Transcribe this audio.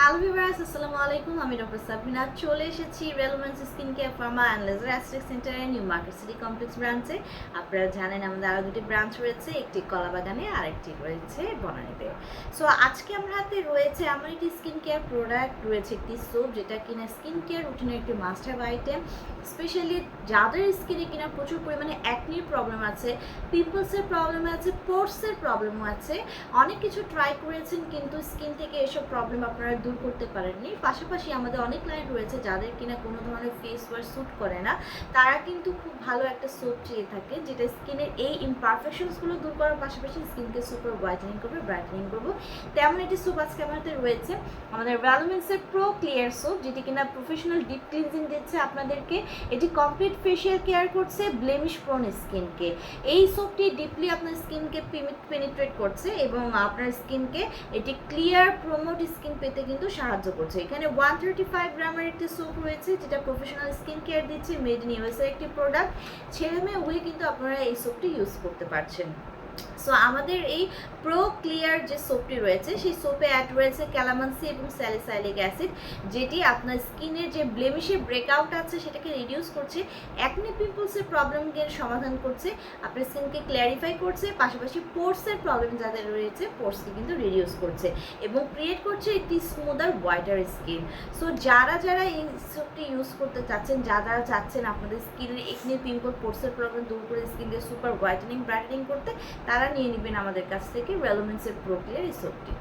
Hello viewers, আসসালামু আলাইকুম। আমি ডক্টর সাবরিনা চলে এসেছি Relovence skin care pharma and laser aesthetic সেন্টারের নিউ মার্কেট সিটি কমপ্লেক্স ব্রাঞ্চে। আপনারা জানেন আমাদের আরও দুটি ব্রাঞ্চ রয়েছে, একটি কলাবাগানে আর একটি রয়েছে বনানীতে। সো আজকে আমার হাতে রয়েছে আমার একটি স্কিন কেয়ার প্রোডাক্ট, রয়েছে একটি সোপ যেটা কিনা স্কিন কেয়ার রুটিনের একটি মাস্ট হ্যাভ আইটেম। স্পেশালি যাদের স্কিনে কিনা প্রচুর পরিমাণে অ্যাকনির প্রবলেম আছে, পিম্পলসের প্রবলেম আছে, পোর্সের প্রবলেমও আছে, অনেক কিছু ট্রাই করেছেন কিন্তু স্কিন থেকে এসব প্রবলেম আপনারা দূর করতে পারেননি। পাশাপাশি আমাদের অনেক ক্লায়েন্ট রয়েছে যাদের কিনা কোনো ধরনের ফেস ওয়াশ স্যুট করে না, তারা কিন্তু খুব ভালো একটা সোপ চেয়ে থাকে যেটা স্কিনের এই ইমপারফেকশনসগুলো দূর করার পাশাপাশি স্কিনকে সুপার হোয়াইটেনিং করবে, ব্রাইটেনিং করবো। তেমন একটি সোপ আজকে আমাদের রয়েছে, আমাদের ভ্যালমেন্সের প্রো ক্লিয়ার সোপ, যেটি কিনা প্রফেশনাল ডিপ ক্লিনজিং দিচ্ছে আপনাদেরকে। এটি কমপ্লিট ফেশিয়াল কেয়ার করছে ব্লেমিশ প্রোন স্কিনকে। এই সোপটি ডিপলি আপনার স্কিনকে পেনিট্রেট করছে এবং আপনার স্কিনকে এটি ক্লিয়ার প্রোমোট স্কিন পেতে কিন্তু সাহায্য করছে। এখানে 135 গ্রামের একটি সোপ রয়েছে যেটা প্রফেশনাল স্কিন কেয়ার দিচ্ছে, মেড ইন ইউএসএ একটি প্রোডাক্ট। ছেলে মেয়ে উভয় কিন্তু আপনারা এই সোপটি ইউজ করতে পারছেন। সো আমাদের এই প্রো ক্লিয়ার যে সোপটি রয়েছে সেই সোপে অ্যাড রয়েছে ক্যালামানসি এবং স্যালিসাইলিক অ্যাসিড, যেটি আপনার স্কিনের যে ব্লেমিশের ব্রেকআউট আছে সেটাকে রিডিউস করছে, অ্যাকনে পিম্পলসের প্রবলেমকে সমাধান করছে, আপনার স্কিনকে ক্ল্যারিফাই করছে, পাশাপাশি পোর্সের প্রবলেম যাদের রয়েছে পোর্সকে কিন্তু রিডিউস করছে এবং ক্রিয়েট করছে একটি স্মুদার হোয়াইটার স্কিন। সো যারা এই সোপটি ইউজ করতে চাচ্ছেন, যারা চাচ্ছেন আপনাদের স্কিনের একনে পিম্পল পোর্সের প্রবলেম দূর করে স্কিনকে সুপার হোয়াইটেনিং ব্রাইটেনিং করতে, তারা নিয়ে নেবেন আমাদের কাছ থেকে রেলোভেন্সের প্রো ক্লিয়ার এই সোপটি।